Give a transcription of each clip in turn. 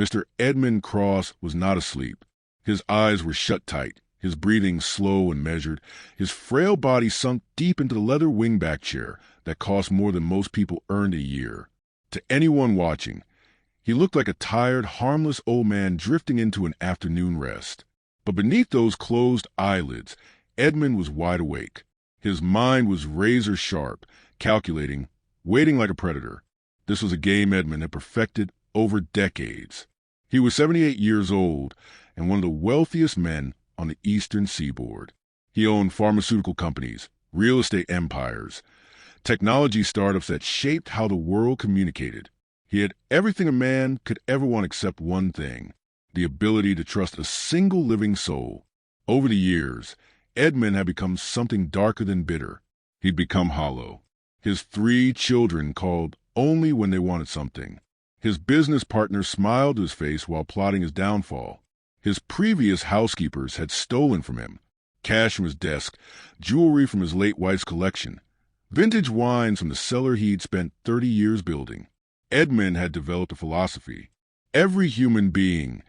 Mr. Edmund Cross was not asleep. His eyes were shut tight, his breathing slow and measured, his frail body sunk deep into the leather wingback chair that cost more than most people earned a year. To anyone watching, he looked like a tired, harmless old man drifting into an afternoon rest. But beneath those closed eyelids, Edmund was wide awake. His mind was razor sharp, calculating, waiting like a predator. This was a game Edmund had perfected over decades. He was 78 years old and one of the wealthiest men on the eastern seaboard. He owned pharmaceutical companies, real estate empires, technology startups that shaped how the world communicated. He had everything a man could ever want except one thing: the ability to trust a single living soul. Over the years, Edmund had become something darker than bitter. He'd become hollow. His 3 children called only when they wanted something. His business partner smiled to his face while plotting his downfall. His previous housekeepers had stolen from him: cash from his desk, jewelry from his late wife's collection, vintage wines from the cellar he'd spent 30 years building. Edmund had developed a philosophy. Every human being,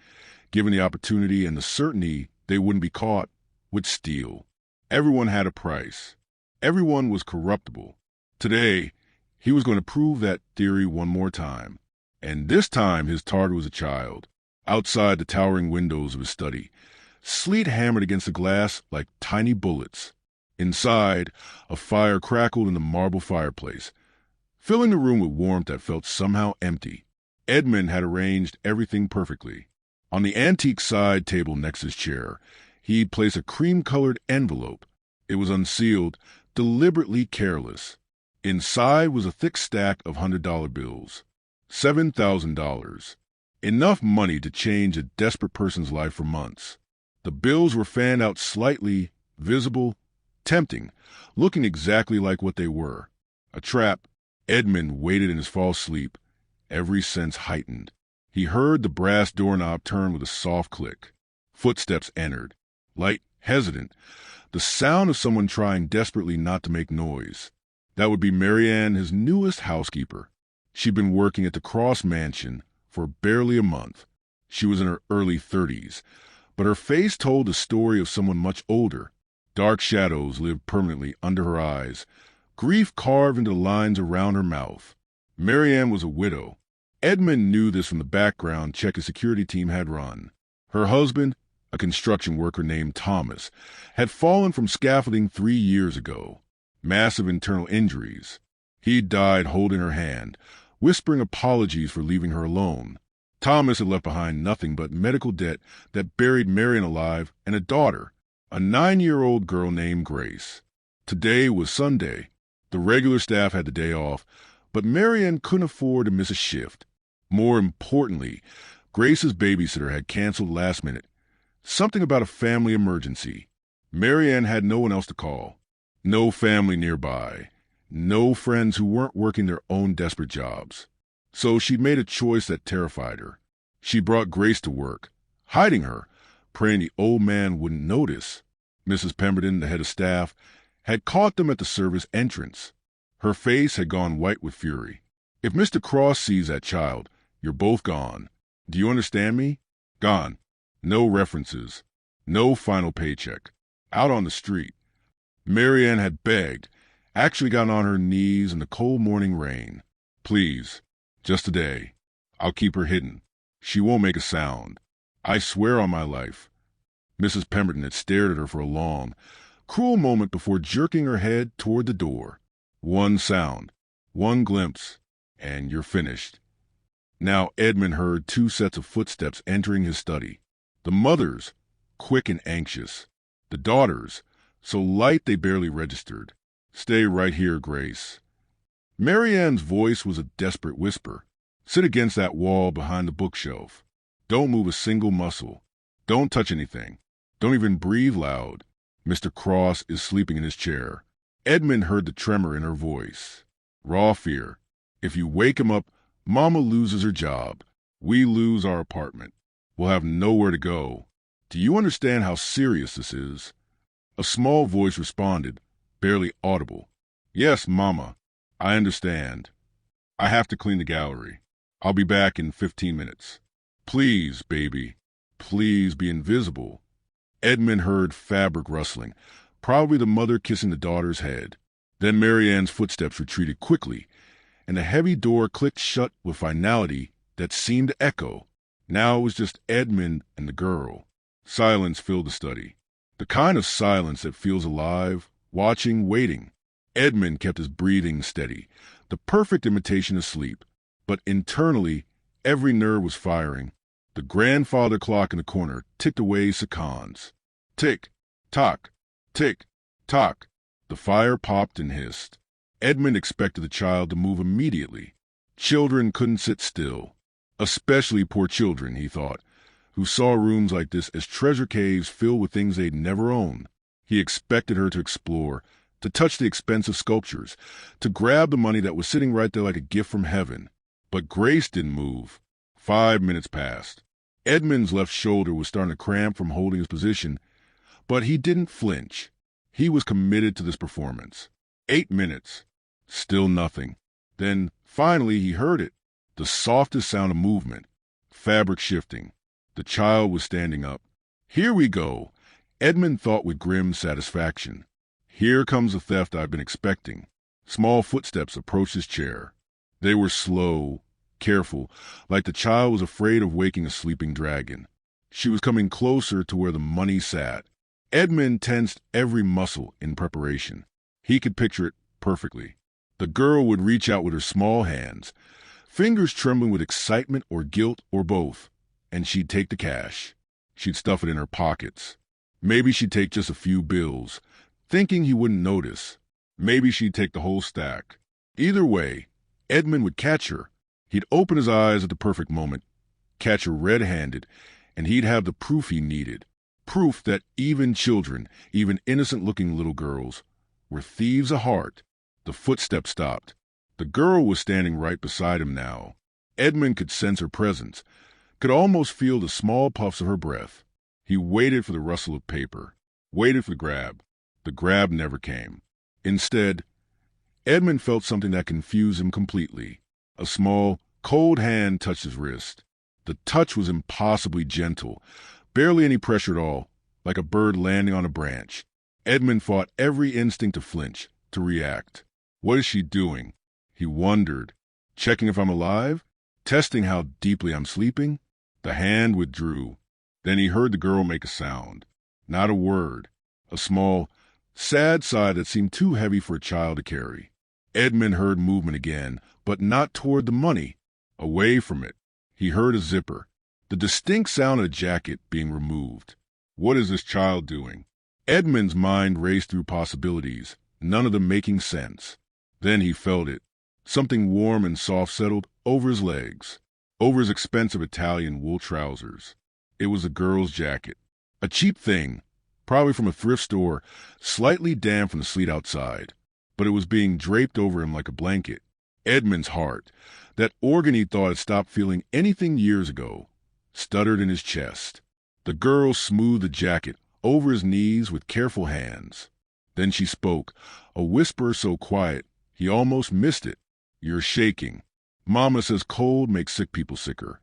given the opportunity and the certainty they wouldn't be caught, would steal. Everyone had a price. Everyone was corruptible. Today, he was going to prove that theory one more time. And this time his target was a child. Outside the towering windows of his study, sleet hammered against the glass like tiny bullets. Inside, a fire crackled in the marble fireplace, filling the room with warmth that felt somehow empty. Edmund had arranged everything perfectly. On the antique side table next to his chair, he'd placed a cream-colored envelope. It was unsealed, deliberately careless. Inside was a thick stack of $100 bills. $7,000. Enough money to change a desperate person's life for months. The bills were fanned out slightly, visible, tempting, looking exactly like what they were. A trap. Edmund waited in his false sleep, every sense heightened. He heard the brass doorknob turn with a soft click. Footsteps entered, light, hesitant, the sound of someone trying desperately not to make noise. That would be Marianne, his newest housekeeper. She'd been working at the Cross Mansion for barely a month. She was in her early 30s, but her face told the story of someone much older. Dark shadows lived permanently under her eyes, grief carved into the lines around her mouth. Marianne was a widow. Edmund knew this from the background check his security team had run. Her husband, a construction worker named Thomas, had fallen from scaffolding 3 years ago. Massive internal injuries. He'd died holding her hand, whispering apologies for leaving her alone. Thomas had left behind nothing but medical debt that buried Marianne alive and a daughter, a 9-year-old girl named Grace. Today was Sunday. The regular staff had the day off, but Marianne couldn't afford to miss a shift. More importantly, Grace's babysitter had canceled last minute. Something about a family emergency. Marianne had no one else to call. No family nearby. No friends who weren't working their own desperate jobs. So she'd made a choice that terrified her. She brought Grace to work, hiding her, praying the old man wouldn't notice. Mrs. Pemberton, the head of staff, had caught them at the service entrance. Her face had gone white with fury. If Mr. Cross sees that child, you're both gone. Do you understand me? Gone. No references. No final paycheck. Out on the street. Marianne had begged, actually gotten on her knees in the cold morning rain. Please, just today. I'll keep her hidden. She won't make a sound. I swear on my life. Mrs. Pemberton had stared at her for a long, cruel moment before jerking her head toward the door. One sound, one glimpse, and you're finished. Now Edmund heard 2 sets of footsteps entering his study. The mother's, quick and anxious. The daughter's, so light they barely registered. Stay right here, Grace. Marianne's voice was a desperate whisper. Sit against that wall behind the bookshelf. Don't move a single muscle. Don't touch anything. Don't even breathe loud. Mr. Cross is sleeping in his chair. Edmund heard the tremor in her voice. Raw fear. If you wake him up, Mama loses her job. We lose our apartment. We'll have nowhere to go. Do you understand how serious this is? A small voice responded, barely audible. Yes, Mama. I understand. I have to clean the gallery. I'll be back in 15 minutes. Please, baby. Please be invisible. Edmund heard fabric rustling, probably the mother kissing the daughter's head. Then Marianne's footsteps retreated quickly, and the heavy door clicked shut with finality that seemed to echo. Now it was just Edmund and the girl. Silence filled the study. The kind of silence that feels alive, watching, waiting. Edmund kept his breathing steady, the perfect imitation of sleep. But internally, every nerve was firing. The grandfather clock in the corner ticked away seconds. Tick, tock, tick, tock. The fire popped and hissed. Edmund expected the child to move immediately. Children couldn't sit still. Especially poor children, he thought, who saw rooms like this as treasure caves filled with things they'd never owned. He expected her to explore, to touch the expensive sculptures, to grab the money that was sitting right there like a gift from heaven. But Grace didn't move. 5 minutes passed. Edmund's left shoulder was starting to cramp from holding his position, but he didn't flinch. He was committed to this performance. 8 minutes. Still nothing. Then, finally, he heard it. The softest sound of movement. Fabric shifting. The child was standing up. Here we go, Edmund thought with grim satisfaction. Here comes the theft I've been expecting. Small footsteps approached his chair. They were slow, careful, like the child was afraid of waking a sleeping dragon. She was coming closer to where the money sat. Edmund tensed every muscle in preparation. He could picture it perfectly. The girl would reach out with her small hands, fingers trembling with excitement or guilt or both, and she'd take the cash. She'd stuff it in her pockets. Maybe she'd take just a few bills, thinking he wouldn't notice. Maybe she'd take the whole stack. Either way, Edmund would catch her. He'd open his eyes at the perfect moment, catch her red-handed, and he'd have the proof he needed. Proof that even children, even innocent-looking little girls, were thieves of heart. The footsteps stopped. The girl was standing right beside him now. Edmund could sense her presence, could almost feel the small puffs of her breath. He waited for the rustle of paper, waited for the grab. The grab never came. Instead, Edmund felt something that confused him completely. A small, cold hand touched his wrist. The touch was impossibly gentle, barely any pressure at all, like a bird landing on a branch. Edmund fought every instinct to flinch, to react. What is she doing? He wondered. Checking if I'm alive? Testing how deeply I'm sleeping? The hand withdrew. Then he heard the girl make a sound. Not a word. A small, sad sigh that seemed too heavy for a child to carry. Edmund heard movement again, but not toward the money. Away from it. He heard a zipper. The distinct sound of a jacket being removed. What is this child doing? Edmund's mind raced through possibilities, none of them making sense. Then he felt it. Something warm and soft settled over his legs, over his expensive Italian wool trousers. It was a girl's jacket. A cheap thing, probably from a thrift store, slightly damp from the sleet outside. But it was being draped over him like a blanket. Edmund's heart, that organ he thought had stopped feeling anything years ago, stuttered in his chest. The girl smoothed the jacket over his knees with careful hands. Then she spoke, a whisper so quiet he almost missed it. You're shaking. Mama says cold makes sick people sicker.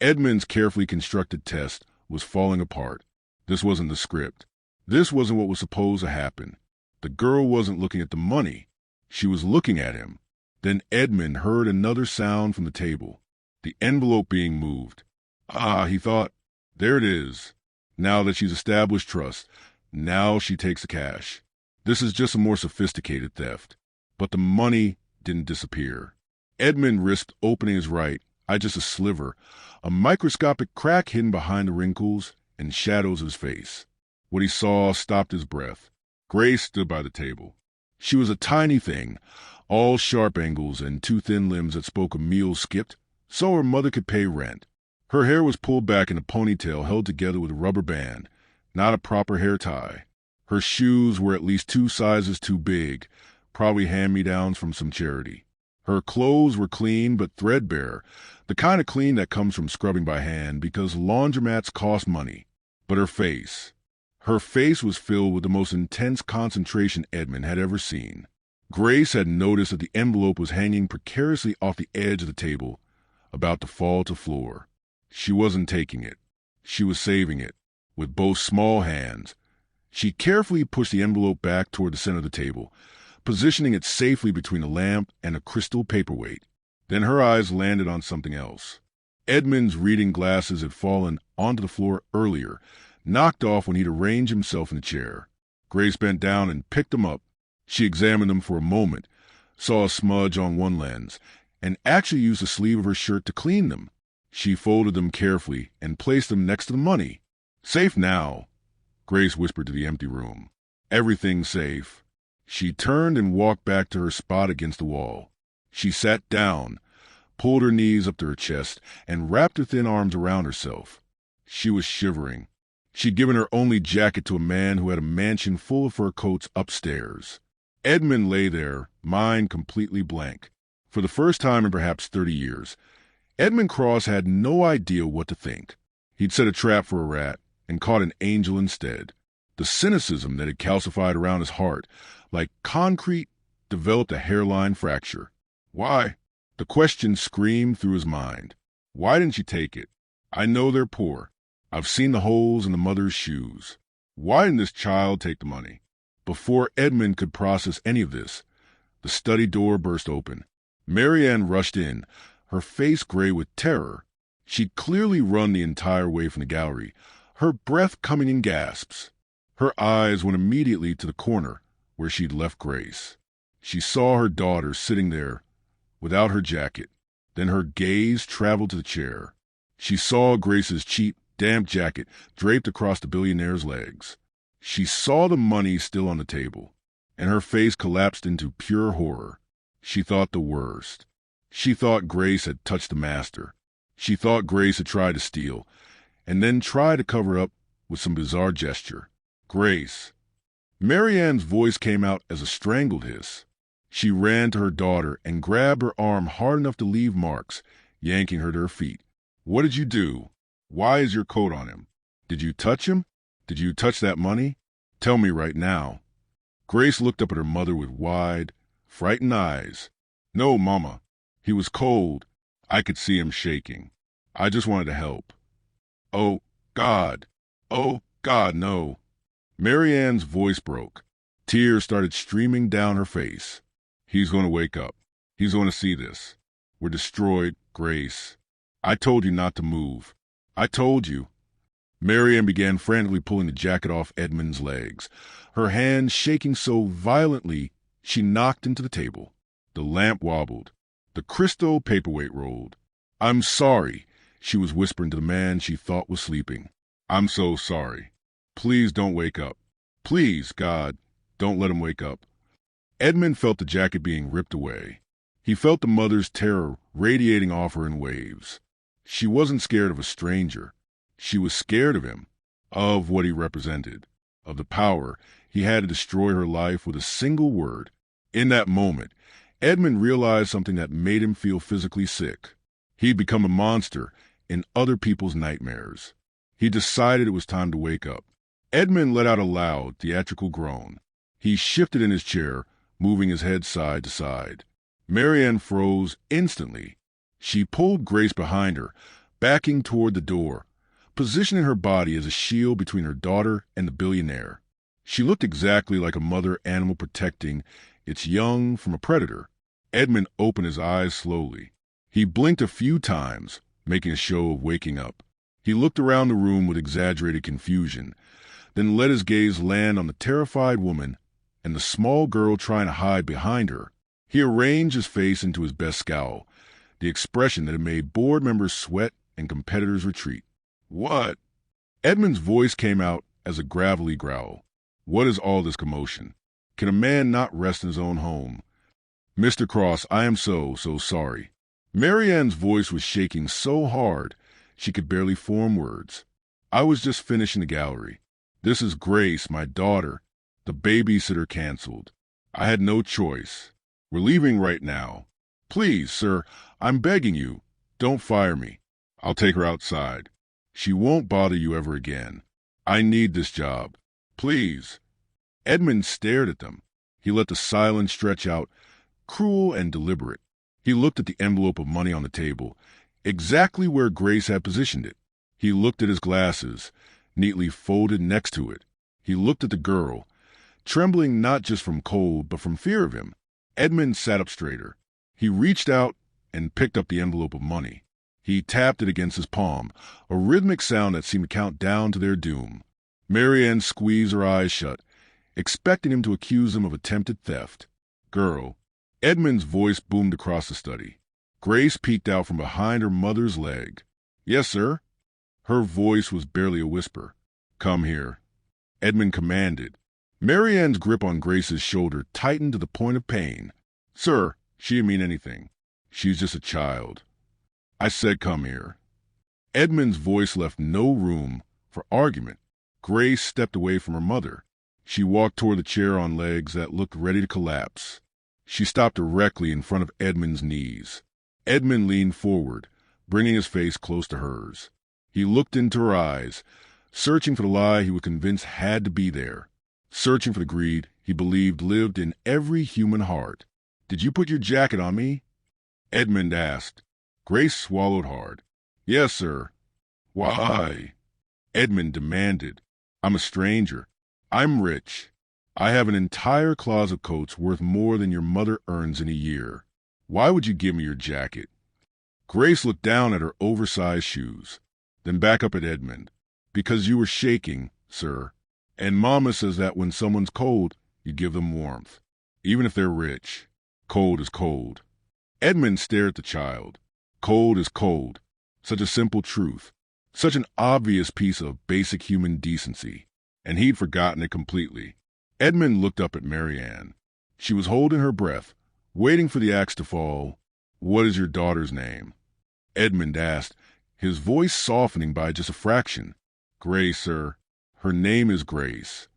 Edmund's carefully constructed test was falling apart. This wasn't the script. This wasn't what was supposed to happen. The girl wasn't looking at the money. She was looking at him. Then Edmund heard another sound from the table. The envelope being moved. Ah, he thought, there it is. Now that she's established trust, now she takes the cash. This is just a more sophisticated theft. But the money didn't disappear. Edmund risked opening his right, eye just a sliver, a microscopic crack hidden behind the wrinkles and shadows of his face. What he saw stopped his breath. Grace stood by the table. She was a tiny thing, all sharp angles and two thin limbs that spoke of meals skipped, so her mother could pay rent. Her hair was pulled back in a ponytail held together with a rubber band, not a proper hair tie. Her shoes were at least 2 sizes too big, probably hand-me-downs from some charity. Her clothes were clean but threadbare, the kind of clean that comes from scrubbing by hand because laundromats cost money. But her face was filled with the most intense concentration Edmund had ever seen. Grace had noticed that the envelope was hanging precariously off the edge of the table, about to fall to the floor. She wasn't taking it. She was saving it. With both small hands, she carefully pushed the envelope back toward the center of the table, positioning it safely between the lamp and a crystal paperweight. Then her eyes landed on something else. Edmund's reading glasses had fallen onto the floor earlier, knocked off when he'd arranged himself in the chair. Grace bent down and picked them up. She examined them for a moment, saw a smudge on one lens, and actually used the sleeve of her shirt to clean them. She folded them carefully and placed them next to the money. "Safe now," Grace whispered to the empty room. "Everything's safe." She turned and walked back to her spot against the wall. She sat down, pulled her knees up to her chest, and wrapped her thin arms around herself. She was shivering. She'd given her only jacket to a man who had a mansion full of fur coats upstairs. Edmund lay there, mind completely blank. For the first time in perhaps 30 years, Edmund Cross had no idea what to think. He'd set a trap for a rat and caught an angel instead. The cynicism that had calcified around his heart, like concrete, developed a hairline fracture. Why? The question screamed through his mind. Why didn't you take it? I know they're poor. I've seen the holes in the mother's shoes. Why didn't this child take the money? Before Edmund could process any of this, the study door burst open. Marianne rushed in, her face gray with terror. She'd clearly run the entire way from the gallery, her breath coming in gasps. Her eyes went immediately to the corner where she'd left Grace. She saw her daughter sitting there without her jacket. Then her gaze traveled to the chair. She saw Grace's cheap, damp jacket draped across the billionaire's legs. She saw the money still on the table, and her face collapsed into pure horror. She thought the worst. She thought Grace had touched the master. She thought Grace had tried to steal, and then tried to cover up with some bizarre gesture. Grace. Marianne's voice came out as a strangled hiss. She ran to her daughter and grabbed her arm hard enough to leave marks, yanking her to her feet. "What did you do? Why is your coat on him? Did you touch him? Did you touch that money? Tell me right now." Grace looked up at her mother with wide, frightened eyes. "No, Mama. He was cold. I could see him shaking. I just wanted to help." "Oh, God. Oh, God, no." Marianne's voice broke. Tears started streaming down her face. "He's going to wake up. He's going to see this. We're destroyed, Grace. I told you not to move. I told you." Marianne began frantically pulling the jacket off Edmund's legs, her hands shaking so violently she knocked into the table. The lamp wobbled. The crystal paperweight rolled. "I'm sorry," she was whispering to the man she thought was sleeping. "I'm so sorry. Please don't wake up. Please, God, don't let him wake up." Edmund felt the jacket being ripped away. He felt the mother's terror radiating off her in waves. She wasn't scared of a stranger. She was scared of him, of what he represented, of the power he had to destroy her life with a single word. In that moment, Edmund realized something that made him feel physically sick. He'd become a monster in other people's nightmares. He decided it was time to wake up. Edmund let out a loud, theatrical groan. He shifted in his chair, moving his head side to side. Marianne froze instantly. She pulled Grace behind her, backing toward the door, positioning her body as a shield between her daughter and the billionaire. She looked exactly like a mother animal protecting its young from a predator. Edmund opened his eyes slowly. He blinked a few times, making a show of waking up. He looked around the room with exaggerated confusion, then let his gaze land on the terrified woman and the small girl trying to hide behind her. He arranged his face into his best scowl, the expression that had made board members sweat and competitors retreat. "What?" Edmund's voice came out as a gravelly growl. "What is all this commotion? Can a man not rest in his own home? Mr. Cross, I am so sorry." Marianne's voice was shaking so hard she could barely form words. "I was just finishing the gallery. This is Grace, my daughter. The babysitter canceled. I had no choice. We're leaving right now. Please, sir, I'm begging you, don't fire me. I'll take her outside. She won't bother you ever again. I need this job. Please." Edmund stared at them. He let the silence stretch out, cruel and deliberate. He looked at the envelope of money on the table, exactly where Grace had positioned it. He looked at his glasses, neatly folded next to it. He looked at the girl, trembling not just from cold, but from fear of him. Edmund sat up straighter. He reached out and picked up the envelope of money. He tapped it against his palm, a rhythmic sound that seemed to count down to their doom. Marianne squeezed her eyes shut, expecting him to accuse them of attempted theft. Girl. Edmund's voice boomed across the study. Grace peeked out from behind her mother's leg. Yes, sir. Her voice was barely a whisper. Come here. Edmund commanded. Marianne's grip on Grace's shoulder tightened to the point of pain. Sir, she didn't mean anything. She's just a child. I said come here. Edmund's voice left no room for argument. Grace stepped away from her mother. She walked toward the chair on legs that looked ready to collapse. She stopped directly in front of Edmund's knees. Edmund leaned forward, bringing his face close to hers. He looked into her eyes, searching for the lie he was convinced had to be there, searching for the greed he believed lived in every human heart. Did you put your jacket on me? Edmund asked. Grace swallowed hard. Yes, sir. Why? Edmund demanded. I'm a stranger. I'm rich. I have an entire closet of coats worth more than your mother earns in a year. Why would you give me your jacket? Grace looked down at her oversized shoes, then back up at Edmund. Because you were shaking, sir. And Mama says that when someone's cold, you give them warmth. Even if they're rich. Cold is cold. Edmund stared at the child. Cold is cold. Such a simple truth. Such an obvious piece of basic human decency. And he'd forgotten it completely. Edmund looked up at Marianne. She was holding her breath, waiting for the axe to fall. What is your daughter's name? Edmund asked, his voice softening by just a fraction. Grace, sir. Her name is Grace.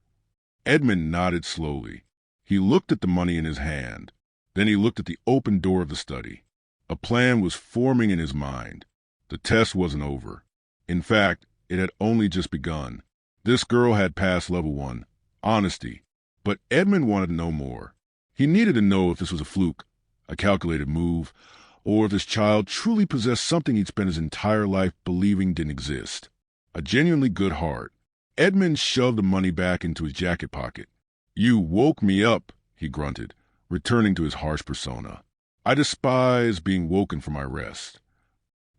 Edmund nodded slowly. He looked at the money in his hand. Then he looked at the open door of the study. A plan was forming in his mind. The test wasn't over. In fact, it had only just begun. This girl had passed level 1, honesty. But Edmund wanted to know more. He needed to know if this was a fluke, a calculated move, or if this child truly possessed something he'd spent his entire life believing didn't exist. A genuinely good heart. Edmund shoved the money back into his jacket pocket. You woke me up, he grunted, returning to his harsh persona. I despise being woken from my rest.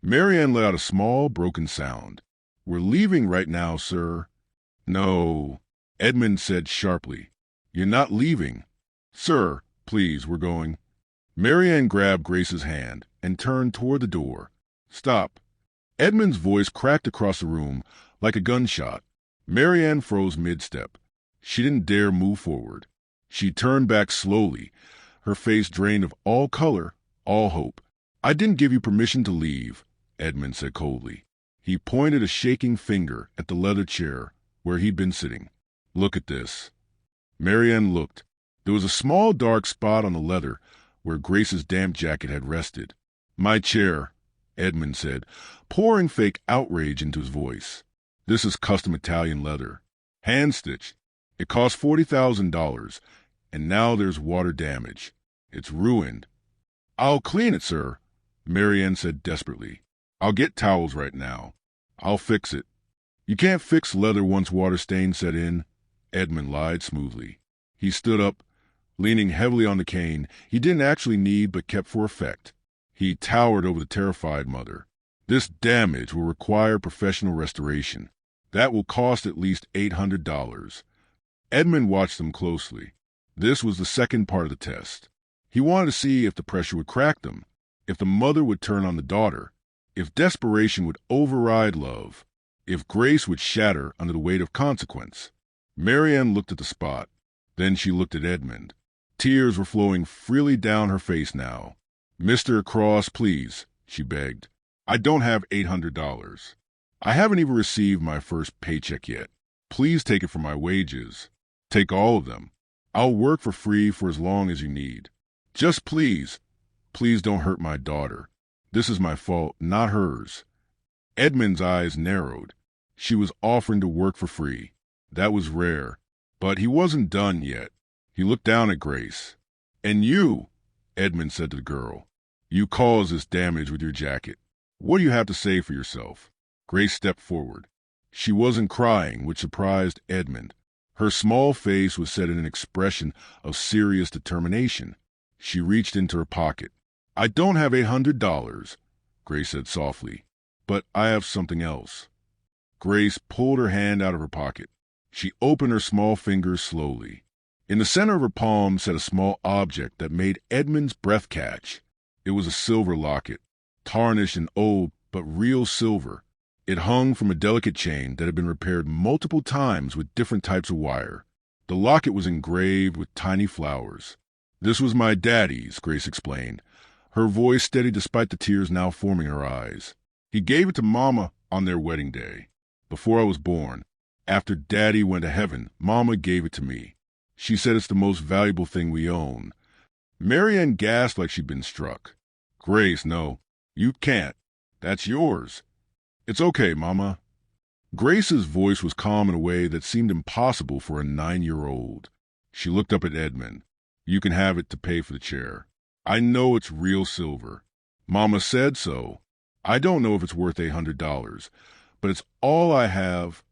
Marianne let out a small, broken sound. We're leaving right now, sir. No, Edmund said sharply. You're not leaving. Sir, please, we're going. Marianne grabbed Grace's hand and turned toward the door. Stop. Edmund's voice cracked across the room like a gunshot. Marianne froze mid-step. She didn't dare move forward. She turned back slowly, her face drained of all color, all hope. I didn't give you permission to leave, Edmund said coldly. He pointed a shaking finger at the leather chair where he'd been sitting. Look at this. Marianne looked. There was a small dark spot on the leather where Grace's damp jacket had rested. My chair, Edmund said, pouring fake outrage into his voice. This is custom Italian leather. Hand-stitched. It cost $40,000, and now there's water damage. It's ruined. I'll clean it, sir, Marianne said desperately. I'll get towels right now. I'll fix it. You can't fix leather once water stains set in, Edmund lied smoothly. He stood up, leaning heavily on the cane he didn't actually need but kept for effect. He towered over the terrified mother. This damage will require professional restoration. That will cost at least $800. Edmund watched them closely. This was the second part of the test. He wanted to see if the pressure would crack them, if the mother would turn on the daughter, if desperation would override love, if Grace would shatter under the weight of consequence. Marianne looked at the spot. Then she looked at Edmund. Tears were flowing freely down her face now. Mr. Cross, please, she begged. I don't have $800. I haven't even received my first paycheck yet. Please take it from my wages. Take all of them. I'll work for free for as long as you need. Just please don't hurt my daughter. This is my fault, not hers. Edmund's eyes narrowed. She was offering to work for free. That was rare. But he wasn't done yet. He looked down at Grace. And you, Edmund said to the girl, you caused this damage with your jacket. What do you have to say for yourself? Grace stepped forward. She wasn't crying, which surprised Edmund. Her small face was set in an expression of serious determination. She reached into her pocket. I don't have $800, Grace said softly, but I have something else. Grace pulled her hand out of her pocket. She opened her small fingers slowly. In the center of her palm sat a small object that made Edmund's breath catch. It was a silver locket, tarnished and old, but real silver. It hung from a delicate chain that had been repaired multiple times with different types of wire. The locket was engraved with tiny flowers. This was my daddy's, Grace explained, her voice steady despite the tears now forming her eyes. He gave it to Mama on their wedding day, before I was born. After Daddy went to heaven, Mama gave it to me. She said it's the most valuable thing we own. Marianne gasped like she'd been struck. Grace, no, you can't. That's yours. It's okay, Mama. Grace's voice was calm in a way that seemed impossible for a 9-year-old. She looked up at Edmund. You can have it to pay for the chair. I know it's real silver. Mama said so. I don't know if it's worth $800, but it's all I have.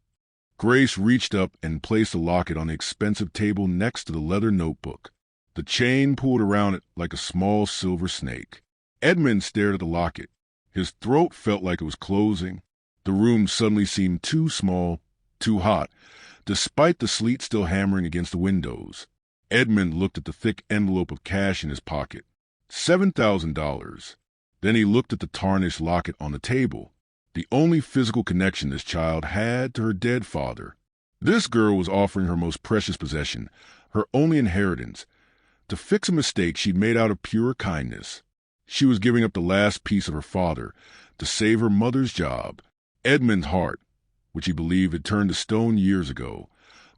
Grace reached up and placed the locket on the expensive table next to the leather notebook. The chain pulled around it like a small silver snake. Edmund stared at the locket. His throat felt like it was closing. The room suddenly seemed too small, too hot, despite the sleet still hammering against the windows. Edmund looked at the thick envelope of cash in his pocket. $7,000. Then he looked at the tarnished locket on the table, the only physical connection this child had to her dead father. This girl was offering her most precious possession, her only inheritance, to fix a mistake she'd made out of pure kindness. She was giving up the last piece of her father to save her mother's job. Edmund's heart, which he believed had turned to stone years ago,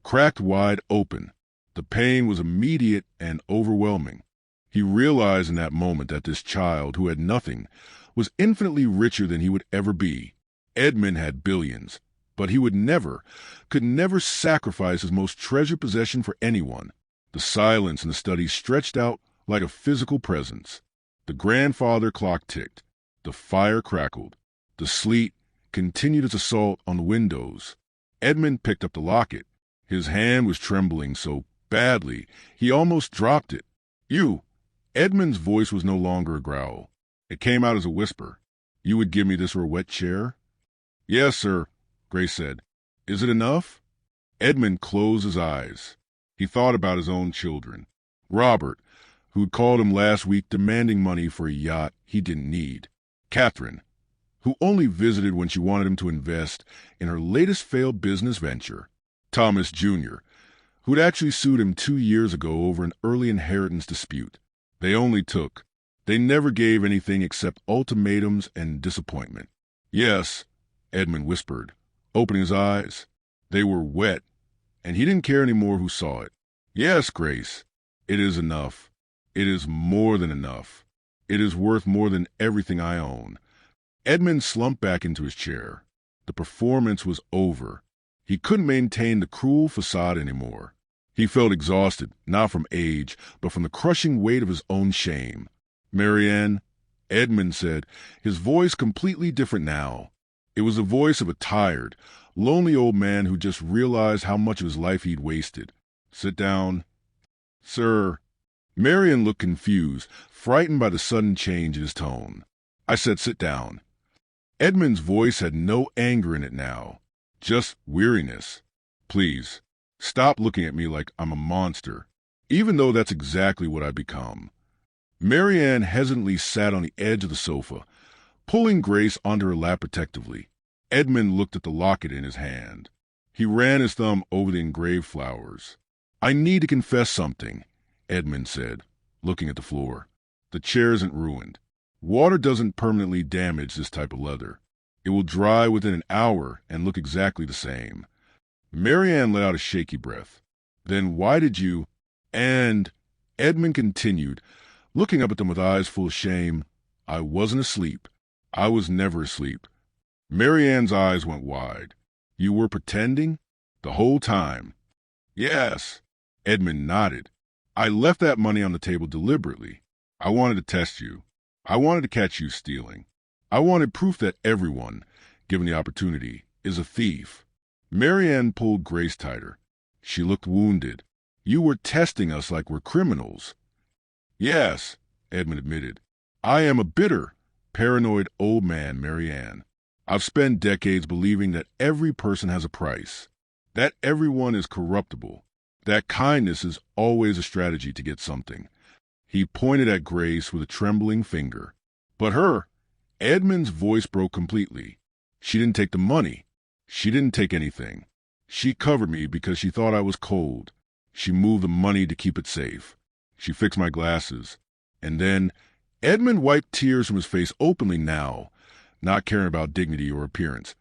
cracked wide open. The pain was immediate and overwhelming. He realized in that moment that this child, who had nothing, was infinitely richer than he would ever be. Edmund had billions, but he could never sacrifice his most treasured possession for anyone. The silence in the study stretched out like a physical presence. The grandfather clock ticked. The fire crackled. The sleet continued its assault on the windows. Edmund picked up the locket. His hand was trembling so badly he almost dropped it. You! Edmund's voice was no longer a growl. It came out as a whisper. You would give me this or a wet chair? Yes, sir, Grace said. Is it enough? Edmund closed his eyes. He thought about his own children. Robert, who'd called him last week demanding money for a yacht he didn't need. Catherine, who only visited when she wanted him to invest in her latest failed business venture. Thomas, Jr., who'd actually sued him 2 years ago over an early inheritance dispute. They only took. They never gave anything except ultimatums and disappointment. Yes, Edmund whispered, opening his eyes. They were wet, and he didn't care any more who saw it. Yes, Grace, it is enough. It is more than enough. It is worth more than everything I own. Edmund slumped back into his chair. The performance was over. He couldn't maintain the cruel facade anymore. He felt exhausted, not from age, but from the crushing weight of his own shame. Marianne, Edmund said, his voice completely different now. It was the voice of a tired, lonely old man who just realized how much of his life he'd wasted. Sit down. Sir. Marianne looked confused, frightened by the sudden change in his tone. I said sit down. Edmund's voice had no anger in it now, just weariness. Please, stop looking at me like I'm a monster, even though that's exactly what I've become. Marianne hesitantly sat on the edge of the sofa, pulling Grace onto her lap protectively. Edmund looked at the locket in his hand. He ran his thumb over the engraved flowers. I need to confess something, Edmund said, looking at the floor. The chair isn't ruined. Water doesn't permanently damage this type of leather. It will dry within an hour and look exactly the same. Marianne let out a shaky breath. Then why did you... And Edmund continued, looking up at them with eyes full of shame. I wasn't asleep. I was never asleep. Marianne's eyes went wide. You were pretending? The whole time? Yes. Edmund nodded. I left that money on the table deliberately. I wanted to test you. I wanted to catch you stealing. I wanted proof that everyone, given the opportunity, is a thief. Marianne pulled Grace tighter. She looked wounded. You were testing us like we're criminals. Yes, Edmund admitted. I am a bitter, paranoid old man, Marianne. I've spent decades believing that every person has a price, that everyone is corruptible, that kindness is always a strategy to get something. He pointed at Grace with a trembling finger. But her, Edmund's voice broke completely. She didn't take the money. She didn't take anything. She covered me because she thought I was cold. She moved the money to keep it safe. She fixed my glasses. And then Edmund wiped tears from his face openly now, not caring about dignity or appearance.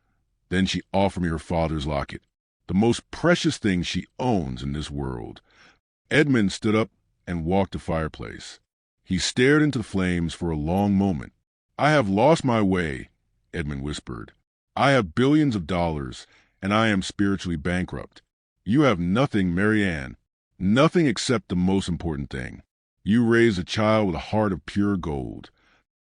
Then she offered me her father's locket, the most precious thing she owns in this world. Edmund stood up and walked to the fireplace. He stared into the flames for a long moment. I have lost my way, Edmund whispered. I have billions of dollars, and I am spiritually bankrupt. You have nothing, Marianne, nothing except the most important thing. You raised a child with a heart of pure gold.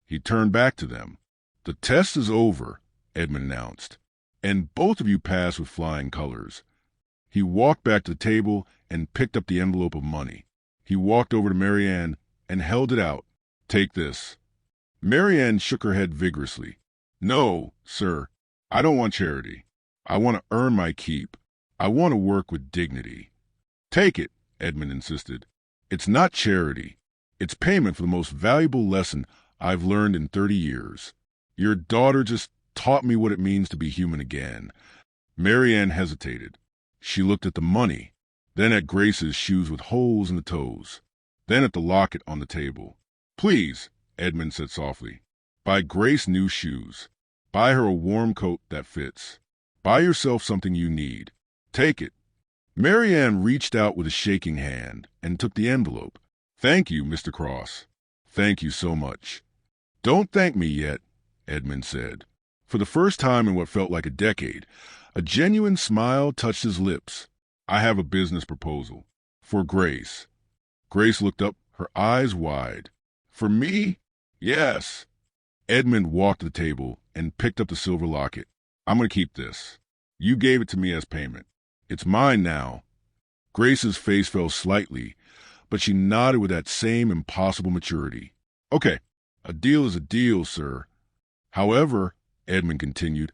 He turned back to them. The test is over, Edmund announced, and both of you passed with flying colors. He walked back to the table and picked up the envelope of money. He walked over to Marianne and held it out. Take this. Marianne shook her head vigorously. No, sir, I don't want charity. I want to earn my keep. I want to work with dignity. Take it, Edmund insisted. It's not charity. It's payment for the most valuable lesson I've learned in 30 years. Your daughter just taught me what it means to be human again. Marianne hesitated. She looked at the money, then at Grace's shoes with holes in the toes, then at the locket on the table. Please, Edmund said softly, buy Grace new shoes. Buy her a warm coat that fits. Buy yourself something you need. Take it. Marianne reached out with a shaking hand and took the envelope. Thank you, Mr. Cross. Thank you so much. Don't thank me yet, Edmund said. For the first time in what felt like a decade, a genuine smile touched his lips. I have a business proposal. For Grace. Grace looked up, her eyes wide. For me? Yes. Edmund walked to the table and picked up the silver locket. I'm going to keep this. You gave it to me as payment. It's mine now. Grace's face fell slightly, but she nodded with that same impossible maturity. Okay, a deal is a deal, sir. However, Edmund continued,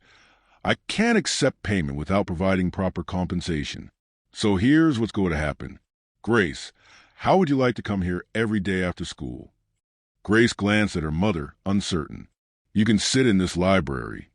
I can't accept payment without providing proper compensation. So here's what's going to happen. Grace, how would you like to come here every day after school? Grace glanced at her mother, uncertain. You can sit in this library,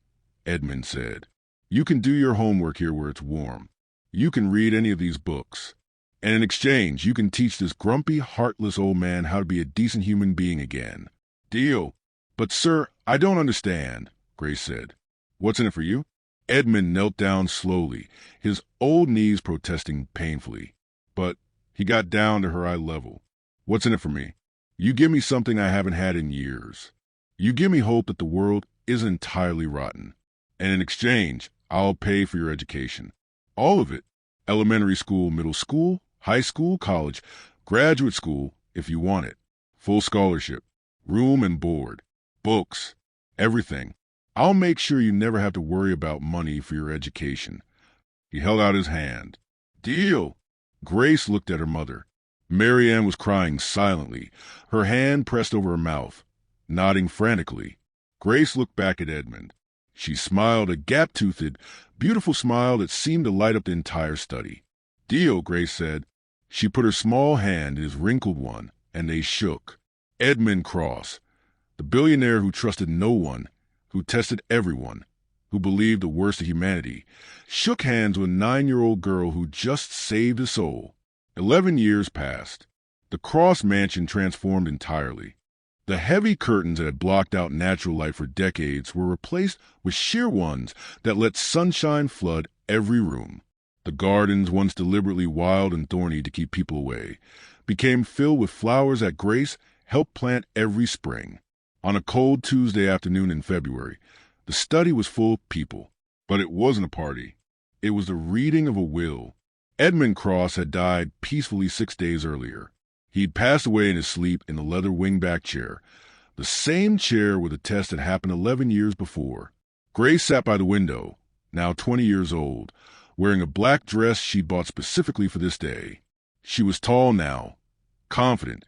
Edmund said. You can do your homework here where it's warm. You can read any of these books. And in exchange, you can teach this grumpy, heartless old man how to be a decent human being again. Deal. But, sir, I don't understand, Grace said. What's in it for you? Edmund knelt down slowly, his old knees protesting painfully. But he got down to her eye level. What's in it for me? You give me something I haven't had in years. You give me hope that the world isn't entirely rotten. And in exchange, I'll pay for your education. All of it. Elementary school, middle school, high school, college, graduate school, if you want it. Full scholarship. Room and board. Books. Everything. I'll make sure you never have to worry about money for your education. He held out his hand. Deal. Grace looked at her mother. Marianne was crying silently, her hand pressed over her mouth, nodding frantically. Grace looked back at Edmund. She smiled, a gap-toothed, beautiful smile that seemed to light up the entire study. Deal, Grace said. She put her small hand in his wrinkled one, and they shook. Edmund Cross, the billionaire who trusted no one, who tested everyone, who believed the worst of humanity, shook hands with a 9-year-old girl who just saved his soul. 11 years passed. The Cross mansion transformed entirely. The heavy curtains that had blocked out natural light for decades were replaced with sheer ones that let sunshine flood every room. The gardens, once deliberately wild and thorny to keep people away, became filled with flowers that Grace helped plant every spring. On a cold Tuesday afternoon in February, the study was full of people. But it wasn't a party. It was the reading of a will. Edmund Cross had died peacefully 6 days earlier. He'd passed away in his sleep in the leather wingback chair, The same chair where the test had happened 11 years before. Grace sat by the window, now 20 years old, wearing a black dress she'd bought specifically for this day. She was tall now, confident,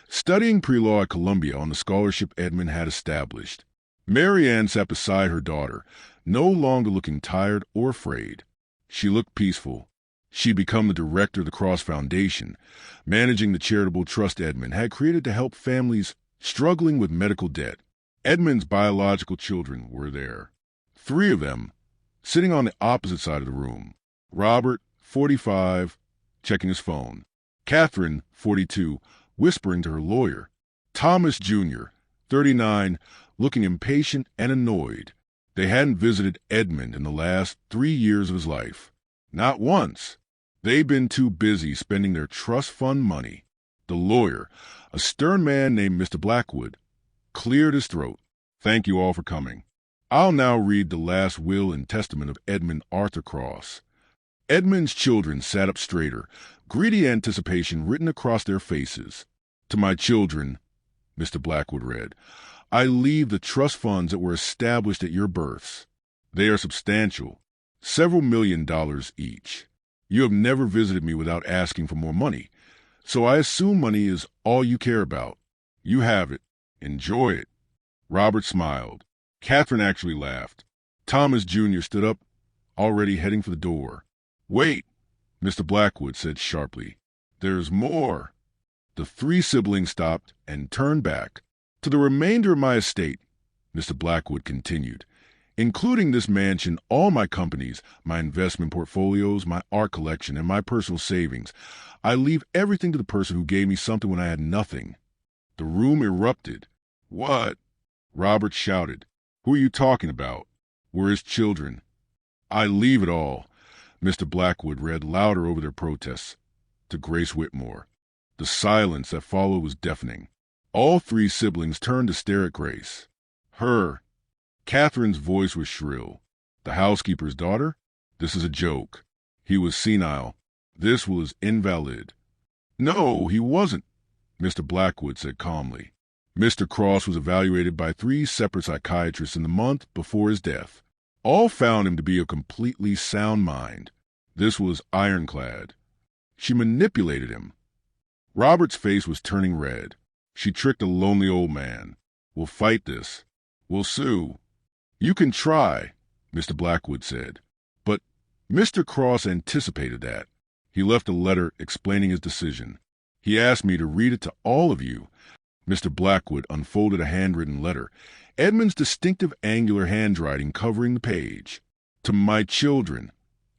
studying pre-law at Columbia on the scholarship Edmund had established. Marianne sat beside her daughter, no longer looking tired or afraid. She looked peaceful. She'd become the director of the Cross Foundation, managing the charitable trust Edmund had created to help families struggling with medical debt. Edmund's biological children were there. 3 of them, sitting on the opposite side of the room. Robert, 45, checking his phone. Catherine, 42, whispering to her lawyer. Thomas Jr., 39, looking impatient and annoyed. They hadn't visited Edmund in the last 3 years of his life. Not once. They'd been too busy spending their trust fund money. The lawyer, a stern man named Mr. Blackwood, cleared his throat. Thank you all for coming. I'll now read the last will and testament of Edmund Arthur Cross. Edmund's children sat up straighter, greedy anticipation written across their faces. To my children, Mr. Blackwood read, I leave the trust funds that were established at your births. They are substantial, several $1,000,000 each. You have never visited me without asking for more money, so I assume money is all you care about. You have it. Enjoy it. Robert smiled. Catherine actually laughed. Thomas Jr. stood up, already heading for the door. Wait, Mr. Blackwood said sharply. There's more. The 3 siblings stopped and turned back. To the remainder of my estate, Mr. Blackwood continued, including this mansion, all my companies, my investment portfolios, my art collection, and my personal savings, I leave everything to the person who gave me something when I had nothing. The room erupted. What? Robert shouted. Who are you talking about? We're his children. I leave it all. Mr. Blackwood read louder over their protests. To Grace Whitmore. The silence that followed was deafening. All 3 siblings turned to stare at Grace. Her. Catherine's voice was shrill. The housekeeper's daughter? This is a joke. He was senile. This was invalid. No, he wasn't, Mr. Blackwood said calmly. Mr. Cross was evaluated by 3 separate psychiatrists in the month before his death. All found him to be of completely sound mind. This was ironclad. She manipulated him. Robert's face was turning red. She tricked a lonely old man. We'll fight this. We'll sue. You can try, Mr. Blackwood said. But Mr. Cross anticipated that. He left a letter explaining his decision. He asked me to read it to all of you. Mr. Blackwood unfolded a handwritten letter, Edmund's distinctive angular handwriting covering the page. To my children,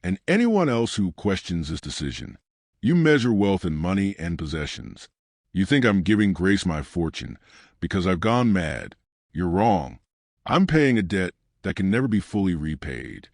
and anyone else who questions this decision. You measure wealth in money and possessions. You think I'm giving Grace my fortune because I've gone mad. You're wrong. I'm paying a debt that can never be fully repaid.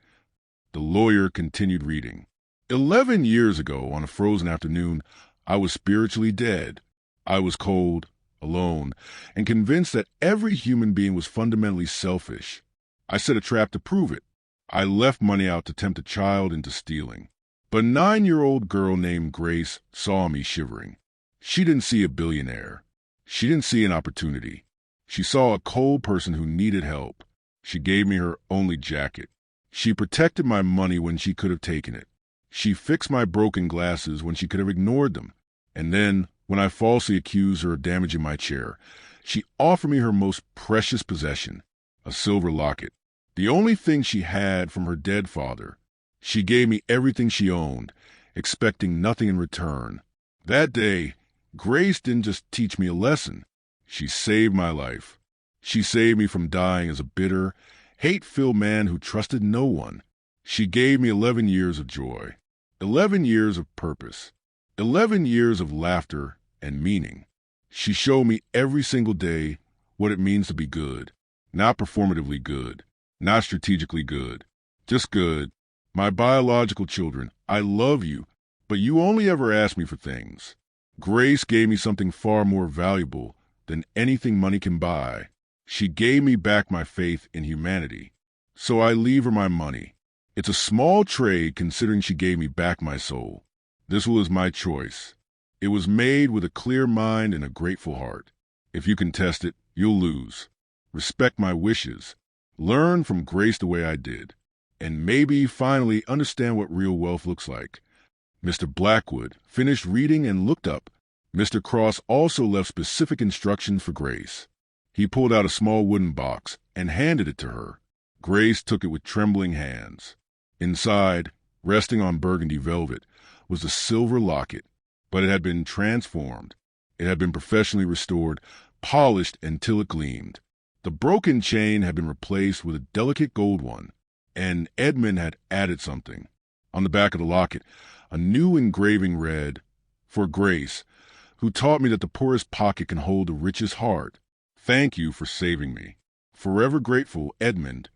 The lawyer continued reading. 11 years ago, on a frozen afternoon, I was spiritually dead. I was cold, alone, and convinced that every human being was fundamentally selfish. I set a trap to prove it. I left money out to tempt a child into stealing. But a 9-year-old girl named Grace saw me shivering. She didn't see a billionaire. She didn't see an opportunity. She saw a cold person who needed help. She gave me her only jacket. She protected my money when she could have taken it. She fixed my broken glasses when she could have ignored them. And then, when I falsely accused her of damaging my chair, she offered me her most precious possession, a silver locket. The only thing she had from her dead father. She gave me everything she owned, expecting nothing in return. That day, Grace didn't just teach me a lesson. She saved my life. She saved me from dying as a bitter, hate-filled man who trusted no one. She gave me 11 years of joy, 11 years of purpose, 11 years of laughter and meaning. She showed me every single day what it means to be good, not performatively good, not strategically good, just good. My biological children, I love you, but you only ever ask me for things. Grace gave me something far more valuable than anything money can buy. She gave me back my faith in humanity. So I leave her my money. It's a small trade considering she gave me back my soul. This was my choice. It was made with a clear mind and a grateful heart. If you can test it, You'll lose. Respect my wishes. Learn from Grace the way I did. And maybe finally understand what real wealth looks like." Mr. Blackwood finished reading and looked up. Mr. Cross also left specific instructions for Grace. He pulled out a small wooden box and handed it to her. Grace took it with trembling hands. Inside, resting on burgundy velvet, was a silver locket, but it had been transformed. It had been professionally restored, polished until it gleamed. The broken chain had been replaced with a delicate gold one, and Edmund had added something. On the back of the locket, a new engraving read, "For Grace, who taught me that the poorest pocket can hold the richest heart. Thank you for saving me. Forever grateful, Edmund."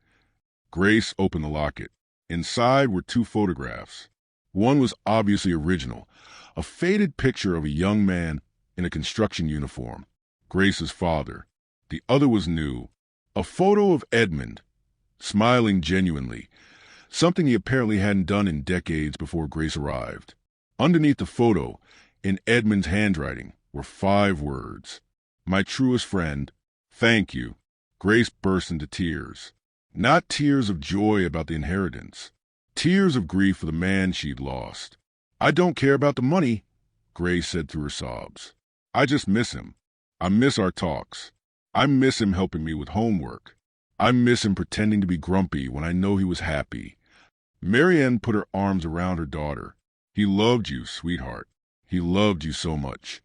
Grace opened the locket. Inside were two photographs. One was obviously original, a faded picture of a young man in a construction uniform, Grace's father. The other was new, a photo of Edmund, smiling genuinely, something he apparently hadn't done in decades before Grace arrived. Underneath the photo, in Edmund's handwriting, were 5 words. "My truest friend, thank you." Grace burst into tears. Not tears of joy about the inheritance. Tears of grief for the man she'd lost. "I don't care about the money," Grace said through her sobs. "I just miss him. I miss our talks. I miss him helping me with homework. I miss him pretending to be grumpy when I know he was happy." Marianne put her arms around her daughter. "He loved you, sweetheart. He loved you so much."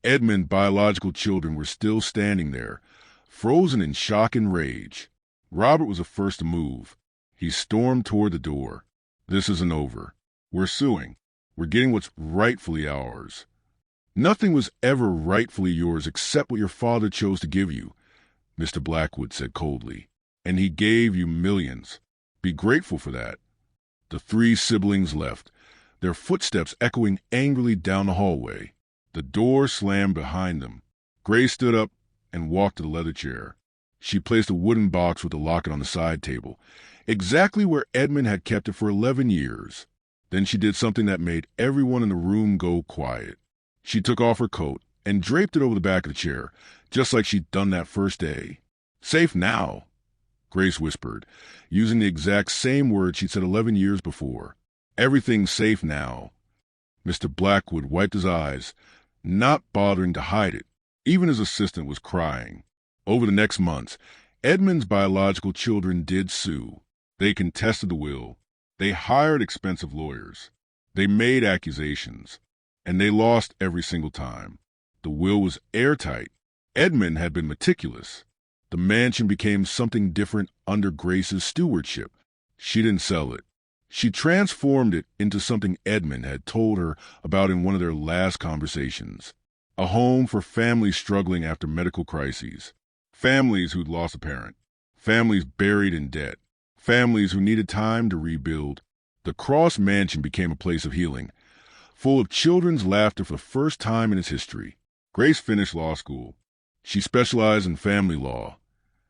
Edmund's biological children were still standing there, frozen in shock and rage. Robert was the first to move. He stormed toward the door. "This isn't over. We're suing. We're getting what's rightfully ours." "Nothing was ever rightfully yours except what your father chose to give you," Mr. Blackwood said coldly. "And he gave you millions. Be grateful for that." The 3 siblings left, their footsteps echoing angrily down the hallway. The door slammed behind them. Grace stood up and walked to the leather chair. She placed a wooden box with a locket on the side table, exactly where Edmund had kept it for 11 years. Then she did something that made everyone in the room go quiet. She took off her coat and draped it over the back of the chair, just like she'd done that first day. "Safe now," Grace whispered, using the exact same words she'd said 11 years before. "Everything's safe now." Mr. Blackwood wiped his eyes, not bothering to hide it. Even his assistant was crying. Over the next months, Edmund's biological children did sue. They contested the will. They hired expensive lawyers. They made accusations. And they lost every single time. The will was airtight. Edmund had been meticulous. The mansion became something different under Grace's stewardship. She didn't sell it. She transformed it into something Edmund had told her about in one of their last conversations. A home for families struggling after medical crises. Families who'd lost a parent. Families buried in debt. Families who needed time to rebuild. The Cross Mansion became a place of healing, full of children's laughter for the first time in its history. Grace finished law school. She specialized in family law,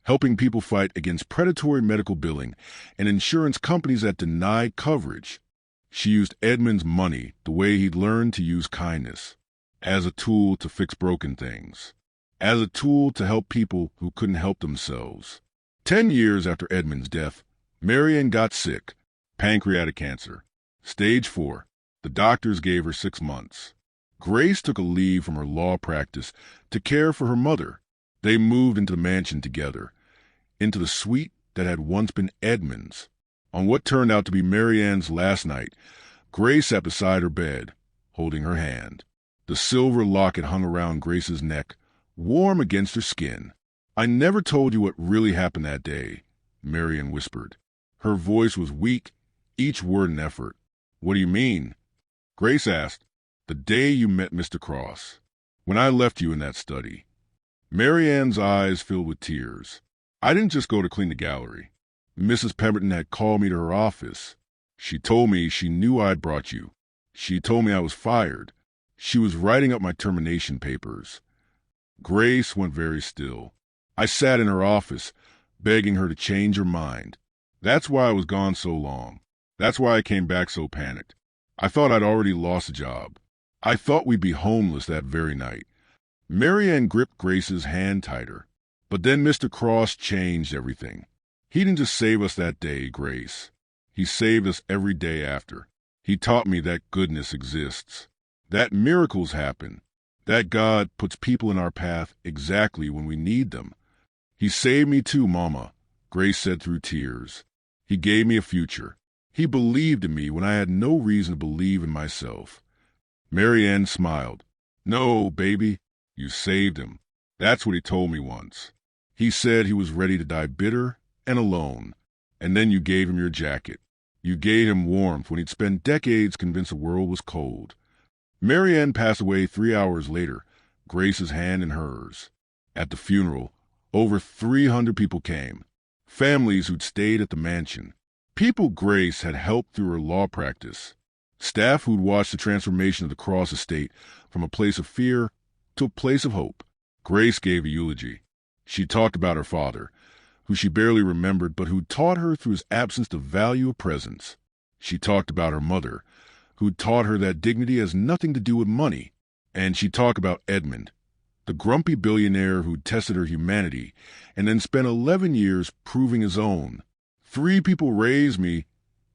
helping people fight against predatory medical billing and insurance companies that denied coverage. She used Edmund's money the way he'd learned to use kindness, as a tool to fix broken things, as a tool to help people who couldn't help themselves. 10 years after Edmund's death, Marianne got sick, pancreatic cancer, stage 4. The doctors gave her 6 months. Grace took a leave from her law practice to care for her mother. They moved into the mansion together, into the suite that had once been Edmund's. On what turned out to be Marianne's last night, Grace sat beside her bed, holding her hand. The silver locket hung around Grace's neck, warm against her skin. "I never told you what really happened that day," Marianne whispered. Her voice was weak, each word an effort. "What do you mean?" Grace asked. "The day you met Mr. Cross, when I left you in that study." Marianne's eyes filled with tears. "I didn't just go to clean the gallery. Mrs. Pemberton had called me to her office. She told me she knew I'd brought you. She told me I was fired. She was writing up my termination papers." Grace went very still. "I sat in her office, begging her to change her mind. That's why I was gone so long. That's why I came back so panicked. I thought I'd already lost a job. I thought we'd be homeless that very night." Marianne gripped Grace's hand tighter. But then Mr. Cross changed everything. He didn't just save us that day, Grace. He saved us every day after. He taught me that goodness exists, that miracles happen, that God puts people in our path exactly when we need them. He saved me too, Mama, Grace said through tears. He gave me a future. He believed in me when I had no reason to believe in myself. Mary Ann smiled. No, baby, you saved him. That's what he told me once. He said he was ready to die bitter and alone, and then you gave him your jacket. You gave him warmth when he'd spent decades convinced the world was cold. Mary Ann passed away 3 hours later, Grace's hand in hers. At the funeral, over 300 people came, families who'd stayed at the mansion, people Grace had helped through her law practice, staff who'd watched the transformation of the Cross estate from a place of fear to a place of hope. Grace gave a eulogy. She talked about her father, who she barely remembered but who taught her through his absence the value of presence. She talked about her mother, who taught her that dignity has nothing to do with money. And she talked about Edmund, the grumpy billionaire who tested her humanity and then spent 11 years proving his own. 3 people raised me,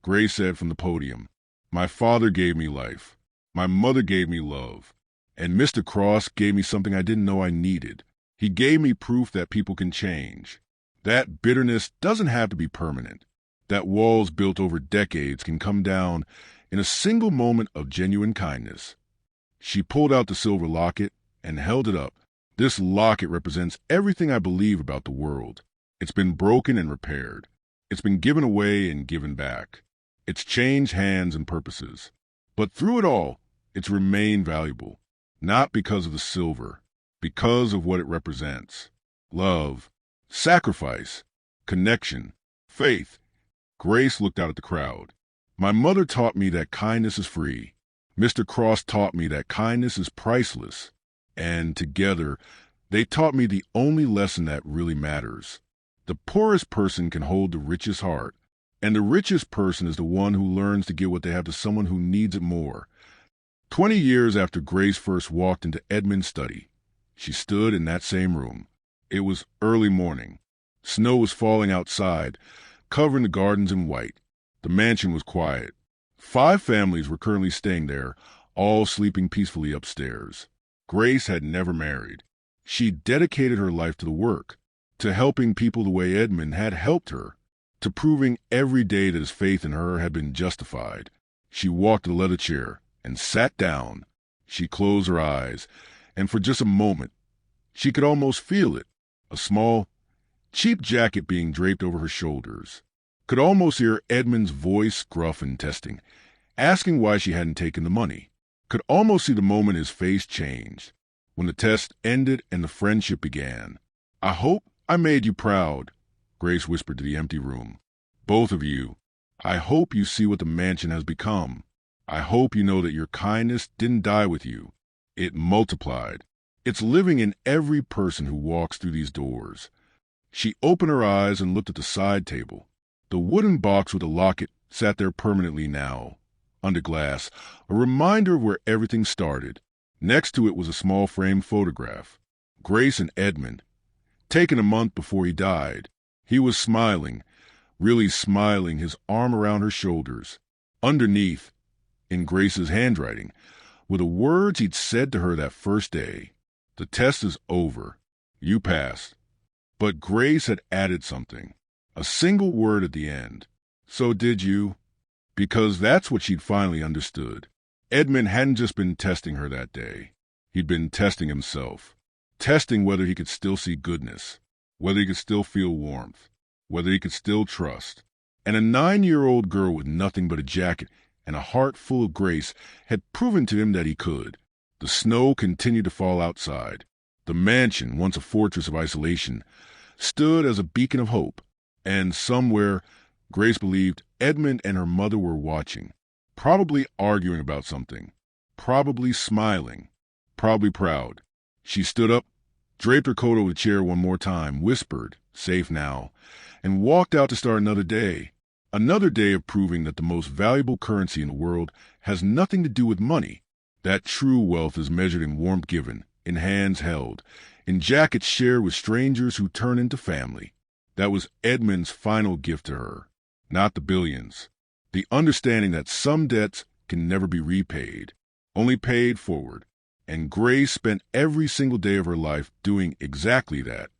Grace said from the podium. My father gave me life. My mother gave me love. And Mr. Cross gave me something I didn't know I needed. He gave me proof that people can change. That bitterness doesn't have to be permanent. That walls built over decades can come down in a single moment of genuine kindness. She pulled out the silver locket and held it up. This locket represents everything I believe about the world. It's been broken and repaired. It's been given away and given back. It's changed hands and purposes. But through it all, it's remained valuable. Not because of the silver, because of what it represents. Love, sacrifice, connection, faith. Grace looked out at the crowd. My mother taught me that kindness is free. Mr. Cross taught me that kindness is priceless. And together, they taught me the only lesson that really matters. The poorest person can hold the richest heart, and the richest person is the one who learns to give what they have to someone who needs it more. 20 years after Grace first walked into Edmund's study, she stood in that same room. It was early morning. Snow was falling outside, covering the gardens in white. The mansion was quiet. 5 families were currently staying there, all sleeping peacefully upstairs. Grace had never married. She dedicated her life to the work, to helping people the way Edmund had helped her, to proving every day that his faith in her had been justified. She walked to the leather chair and sat down. She closed her eyes, and for just a moment, she could almost feel it. A small, cheap jacket being draped over her shoulders. Could almost hear Edmund's voice, gruff and testing, asking why she hadn't taken the money. Could almost see the moment his face changed, when the test ended and the friendship began. I hope I made you proud, Grace whispered to the empty room. Both of you. I hope you see what the mansion has become. I hope you know that your kindness didn't die with you. It multiplied. It's living in every person who walks through these doors. She opened her eyes and looked at the side table. The wooden box with the locket sat there permanently now, under glass, a reminder of where everything started. Next to it was a small framed photograph. Grace and Edmund, taken a month before he died. He was smiling, really smiling, his arm around her shoulders. Underneath, in Grace's handwriting, were the words he'd said to her that first day. The test is over. You passed. But Grace had added something, a single word at the end. So did you? Because that's what she'd finally understood. Edmund hadn't just been testing her that day. He'd been testing himself, testing whether he could still see goodness, whether he could still feel warmth, whether he could still trust. And a 9-year-old girl with nothing but a jacket and a heart full of grace had proven to him that he could. The snow continued to fall outside. The mansion, once a fortress of isolation, stood as a beacon of hope. And somewhere, Grace believed Edmund and her mother were watching, probably arguing about something, probably smiling, probably proud. She stood up, draped her coat over the chair one more time, whispered, "Safe now," and walked out to start another day. Another day of proving that the most valuable currency in the world has nothing to do with money. That true wealth is measured in warmth given, in hands held, in jackets shared with strangers who turn into family. That was Edmund's final gift to her, not the billions. The understanding that some debts can never be repaid, only paid forward. And Grace spent every single day of her life doing exactly that.